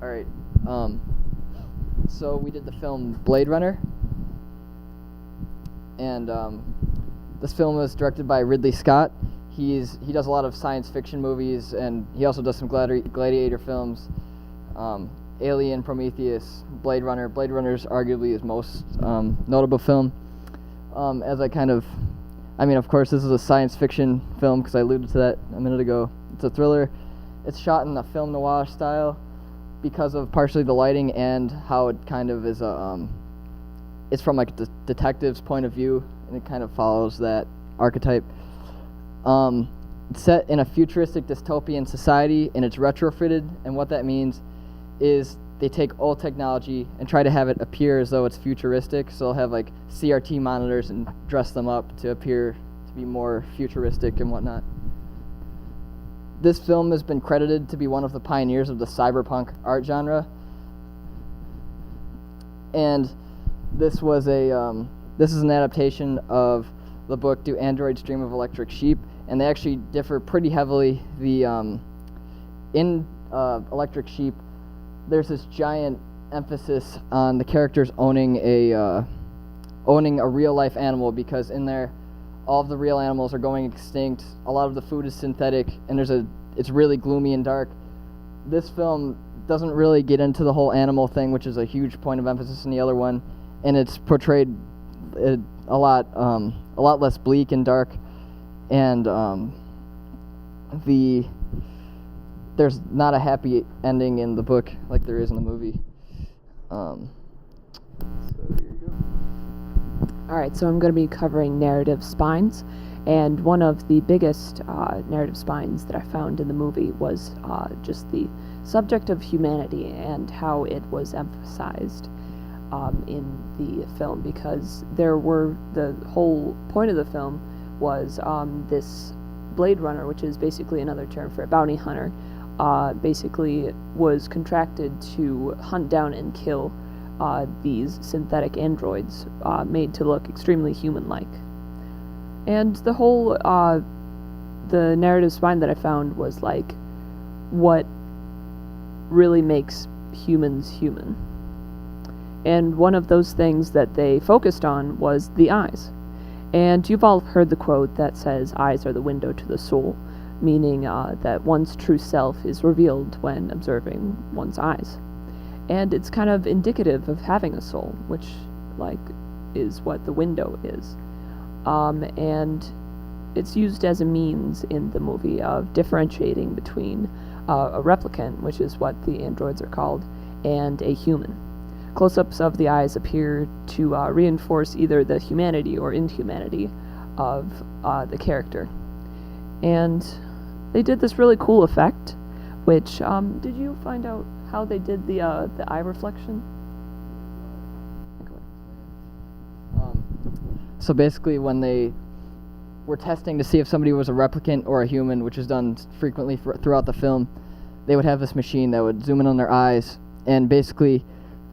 All right. Um, so we did the film Blade Runner, and this film was directed by Ridley Scott. He does a lot of science fiction movies, and he also does some gladiator films. Alien, Prometheus, Blade Runner. Blade Runner is arguably his most notable film. Of course, this is a science fiction film because I alluded to that a minute ago. It's a thriller. It's shot in a film noir style because of partially the lighting and how it kind of is it's from like a detective's point of view, and it kind of follows that archetype. It's set in a futuristic dystopian society, and it's retrofitted, and what that means is they take old technology and try to have it appear as though it's futuristic. So they'll have like CRT monitors and dress them up to appear to be more futuristic and whatnot. This film has been credited to be one of the pioneers of the cyberpunk art genre. And this is an adaptation of the book Do Androids Dream of Electric Sheep, and they actually differ pretty heavily. In Electric Sheep, there's this giant emphasis on the characters owning a real life animal, because in there all of the real animals are going extinct. A lot of the food is synthetic, and it's really gloomy and dark. This film doesn't really get into the whole animal thing, which is a huge point of emphasis in the other one, and it's portrayed a lot less bleak and dark, and there's not a happy ending in the book like there is in the movie. So here you go. Alright, so I'm going to be covering narrative spines, and one of the biggest narrative spines that I found in the movie was just the subject of humanity and how it was emphasized in the film, because the whole point of the film was this Blade Runner, which is basically another term for a bounty hunter, basically was contracted to hunt down and kill these synthetic androids made to look extremely human-like. And the whole the narrative spine that I found was like what really makes humans human. And one of those things that they focused on was the eyes. And you've all heard the quote that says, "Eyes are the window to the soul," meaning that one's true self is revealed when observing one's eyes. And it's kind of indicative of having a soul, which, is what the window is. And it's used as a means in the movie of differentiating between a replicant, which is what the androids are called, and a human. Close-ups of the eyes appear to reinforce either the humanity or inhumanity of the character. And they did this really cool effect, which, did you find out how they did the eye reflection? So basically, when they were testing to see if somebody was a replicant or a human, which is done frequently throughout the film, they would have this machine that would zoom in on their eyes, and basically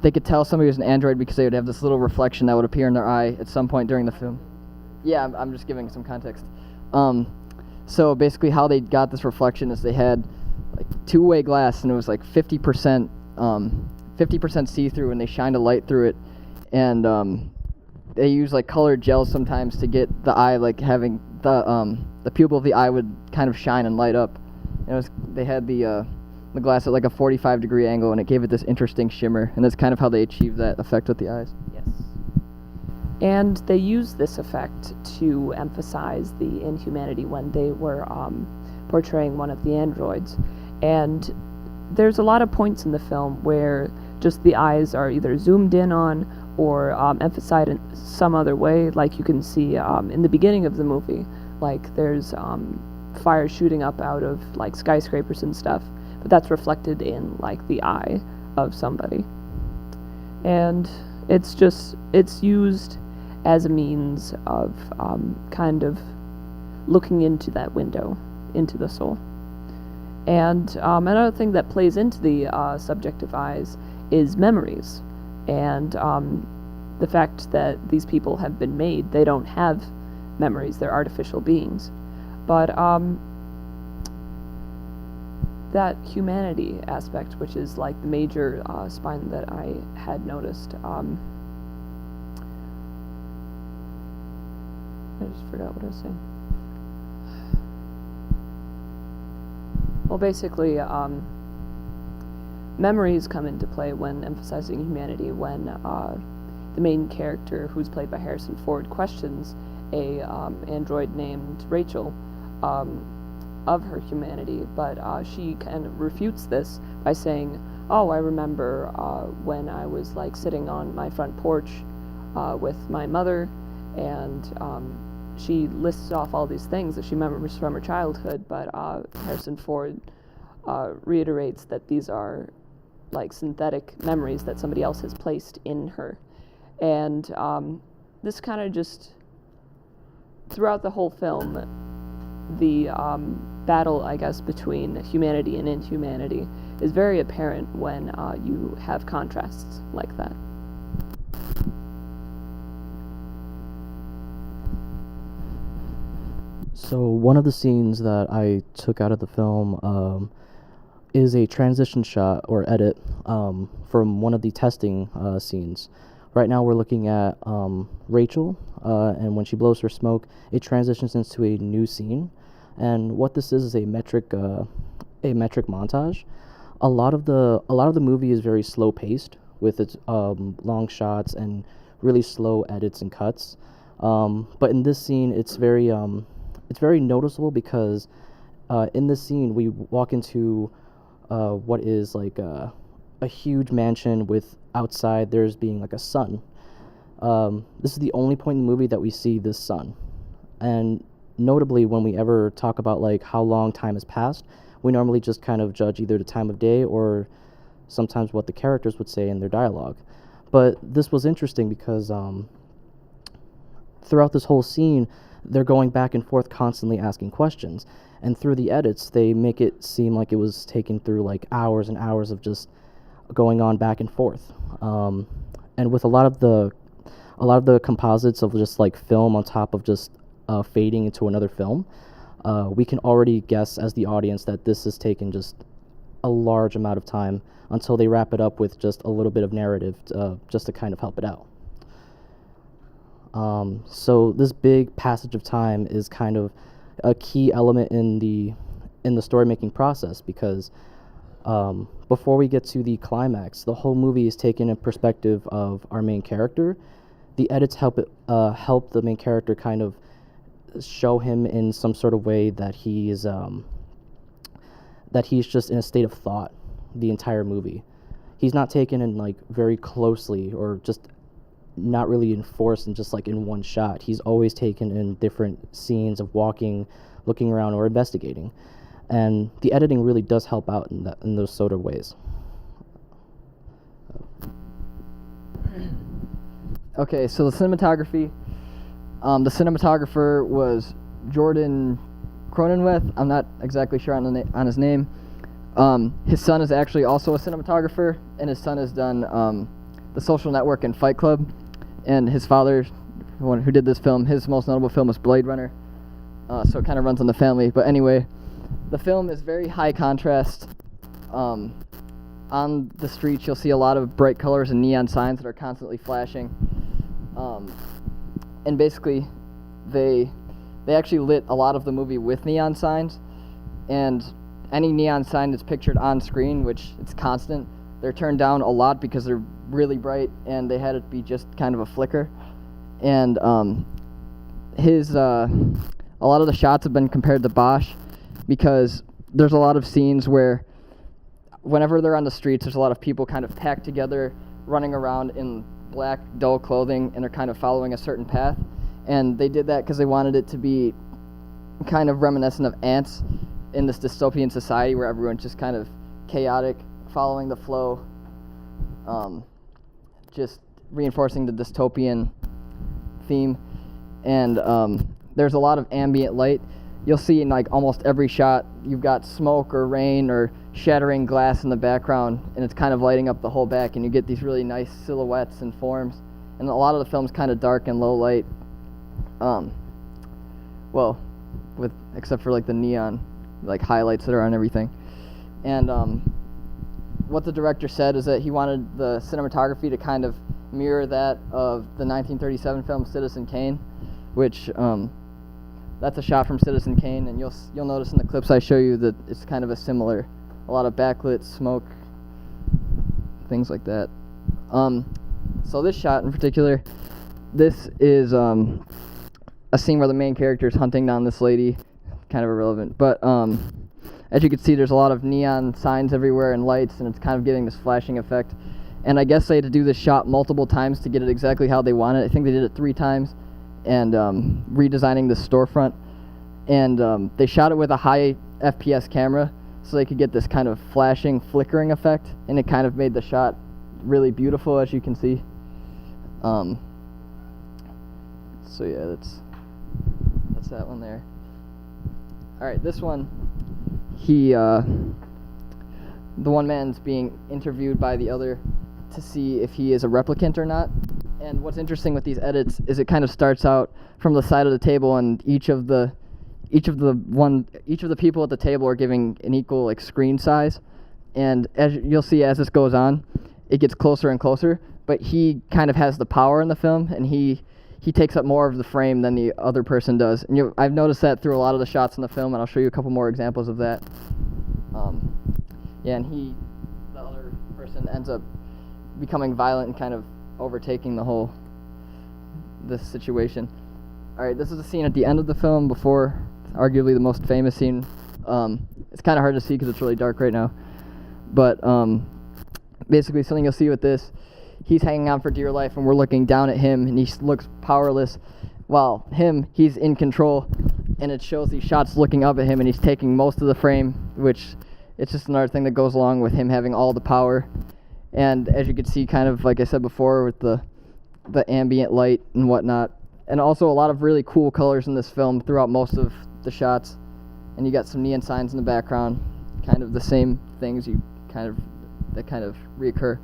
they could tell somebody was an android because they would have this little reflection that would appear in their eye at some point during the film. Yeah, I'm just giving some context. So basically how they got this reflection is they had like two-way glass, and it was like 50% see-through, and they shined a light through it, and they use like colored gels sometimes to get the eye, like having the pupil of the eye would kind of shine and light up. And they had the glass at like a 45-degree angle, and it gave it this interesting shimmer, and that's kind of how they achieved that effect with the eyes. Yes. And they used this effect to emphasize the inhumanity when they were portraying one of the androids. And there's a lot of points in the film where just the eyes are either zoomed in on or emphasized in some other way. Like you can see in the beginning of the movie, like there's fire shooting up out of like skyscrapers and stuff, but that's reflected in like the eye of somebody. And it's used as a means of kind of looking into that window, into the soul. And another thing that plays into the subject of eyes is memories, and the fact that these people have been made. They don't have memories, they're artificial beings. But that humanity aspect, which is like the major spine that I had noticed. I just forgot what I was saying. Well, basically, memories come into play when emphasizing humanity, when the main character, who's played by Harrison Ford, questions a android named Rachel of her humanity, but she kind of refutes this by saying, "Oh, I remember when I was like sitting on my front porch with my mother," and she lists off all these things that she remembers from her childhood, but Harrison Ford reiterates that these are like synthetic memories that somebody else has placed in her. And this kind of just, throughout the whole film, the battle, I guess, between humanity and inhumanity is very apparent when you have contrasts like that. So one of the scenes that I took out of the film is a transition shot or edit from one of the testing scenes. Right now we're looking at Rachel, and when she blows her smoke, it transitions into a new scene. And what this is a metric montage. A lot of the movie is very slow paced with its long shots and really slow edits and cuts. But in this scene, it's very noticeable because in this scene we walk into what is like a huge mansion with outside there's being like a sun. This is the only point in the movie that we see this sun. And notably, when we ever talk about like how long time has passed, we normally just kind of judge either the time of day or sometimes what the characters would say in their dialogue. But this was interesting because throughout this whole scene, they're going back and forth constantly asking questions. And through the edits, they make it seem like it was taken through like hours and hours of just going on back and forth. And with a lot of the composites of just like film on top of just fading into another film, we can already guess as the audience that this has taken just a large amount of time until they wrap it up with just a little bit of narrative just to kind of help it out. So this big passage of time is kind of a key element in the story making process because before we get to the climax, the whole movie is taken in perspective of our main character. The edits help the main character kind of show him in some sort of way that he's just in a state of thought the entire movie. He's not taken in like very closely or just not really enforced and just like in one shot. He's always taken in different scenes of walking, looking around, or investigating. And the editing really does help out in those sort of ways. Okay, so the cinematography. The cinematographer was Jordan Cronenweth. I'm not exactly sure on his name. His son is actually also a cinematographer, and his son has done The Social Network and Fight Club. And his father, the one who did this film, his most notable film was Blade Runner. So it kind of runs in the family. But anyway, the film is very high contrast. On the streets, you'll see a lot of bright colors and neon signs that are constantly flashing. And basically, they actually lit a lot of the movie with neon signs. And any neon sign that's pictured on screen, which it's constant, they're turned down a lot because they're really bright, and they had it be just kind of a flicker. And a lot of the shots have been compared to Bosch because there's a lot of scenes where whenever they're on the streets, there's a lot of people kind of packed together, running around in black, dull clothing, and they're kind of following a certain path. And they did that because they wanted it to be kind of reminiscent of ants in this dystopian society where everyone's just kind of chaotic, following the flow, just reinforcing the dystopian theme. And there's a lot of ambient light. You'll see in like almost every shot, you've got smoke or rain or shattering glass in the background, and it's kind of lighting up the whole back, and you get these really nice silhouettes and forms. And a lot of the film's kind of dark and low light. Well, except for like the neon like highlights that are on everything. And what the director said is that he wanted the cinematography to kind of mirror that of the 1937 film Citizen Kane, which that's a shot from Citizen Kane, and you'll notice in the clips I show you that it's kind of a similar, a lot of backlit smoke, things like that. So this shot in particular, this is a scene where the main character is hunting down this lady, kind of irrelevant, but as you can see, there's a lot of neon signs everywhere and lights, and it's kind of giving this flashing effect. And I guess they had to do this shot multiple times to get it exactly how they wanted. I think they did it 3 times, and redesigning the storefront. And they shot it with a high FPS camera, so they could get this kind of flashing, flickering effect, and it kind of made the shot really beautiful, as you can see. So yeah, that's that one there. All right, this one, the one man's being interviewed by the other to see if he is a replicant or not. And what's interesting with these edits is it kind of starts out from the side of the table, and each of the people at the table are giving an equal like screen size. And as you'll see as this goes on, it gets closer and closer. But he kind of has the power in the film, and he takes up more of the frame than the other person does. And I've noticed that through a lot of the shots in the film, and I'll show you a couple more examples of that. Yeah, and the other person ends up becoming violent and kind of overtaking this situation. All right, this is a scene at the end of the film before arguably the most famous scene. It's kind of hard to see because it's really dark right now. But basically something you'll see with this, he's hanging on for dear life, and we're looking down at him, and he looks powerless, while he's in control, and it shows these shots looking up at him, and he's taking most of the frame, which it's just another thing that goes along with him having all the power. And as you can see, kind of like I said before, with the ambient light and whatnot, and also a lot of really cool colors in this film throughout most of the shots. And you got some neon signs in the background, kind of the same things that kind of reoccur.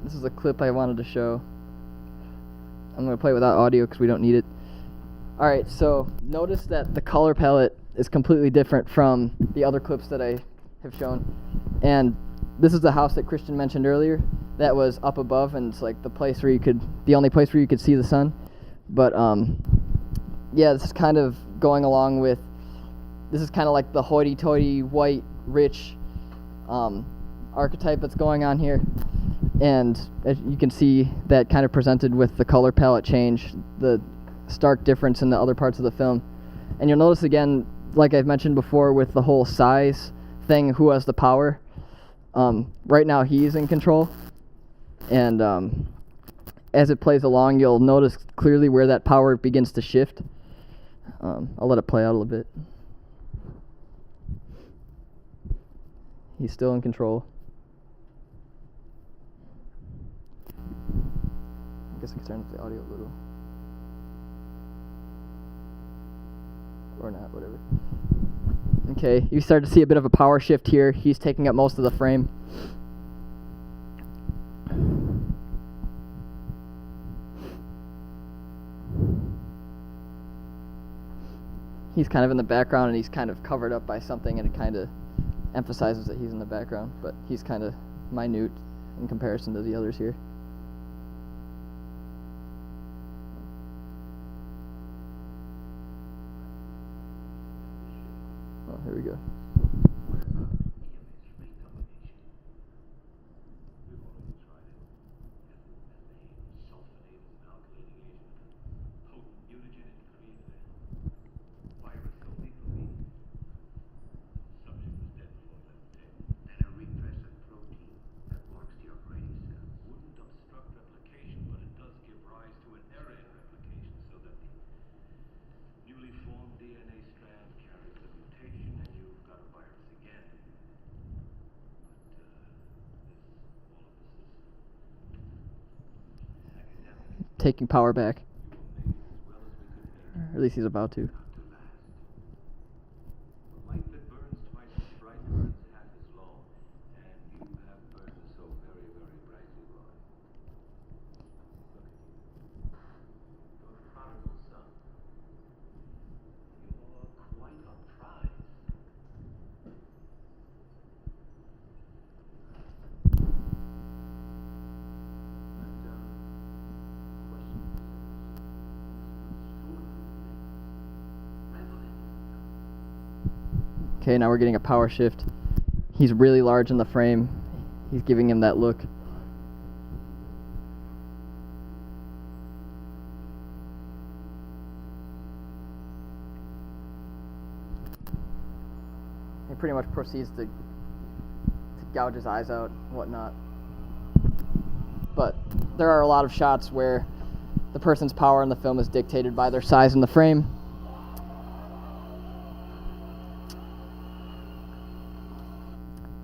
This is a clip I wanted to show. I'm going to play without audio because we don't need it. Alright, so notice that the color palette is completely different from the other clips that I have shown. And this is the house that Christian mentioned earlier that was up above, and it's like the only place where you could see the sun. But yeah, this is kind of going along with, this is kind of like the hoity-toity, white, rich archetype that's going on here. And as you can see, that kind of presented with the color palette change, the stark difference in the other parts of the film. And you'll notice again, like I've mentioned before, with the whole size thing, who has the power. Right now he's in control, and as it plays along, you'll notice clearly where that power begins to shift. I'll let it play out a little bit. He's still in control. I guess I can turn up the audio a little. Or not, whatever. Okay, you start to see a bit of a power shift here. He's taking up most of the frame. He's kind of in the background, and he's kind of covered up by something, and it kind of emphasizes that he's in the background, but he's kind of minute in comparison to the others here. Oh, here we go. Taking power back. Or at least he's about to. Okay, now we're getting a power shift. He's really large in the frame. He's giving him that look. He pretty much proceeds to gouge his eyes out and whatnot. But there are a lot of shots where the person's power in the film is dictated by their size in the frame.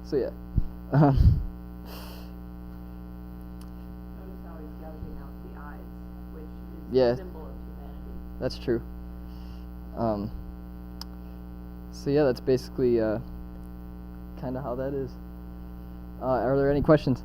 So yeah. Notice how he's gouging out the eyes, which is Yeah. a symbol of humanity. That's true. So yeah, that's basically kind of how that is. Are there any questions?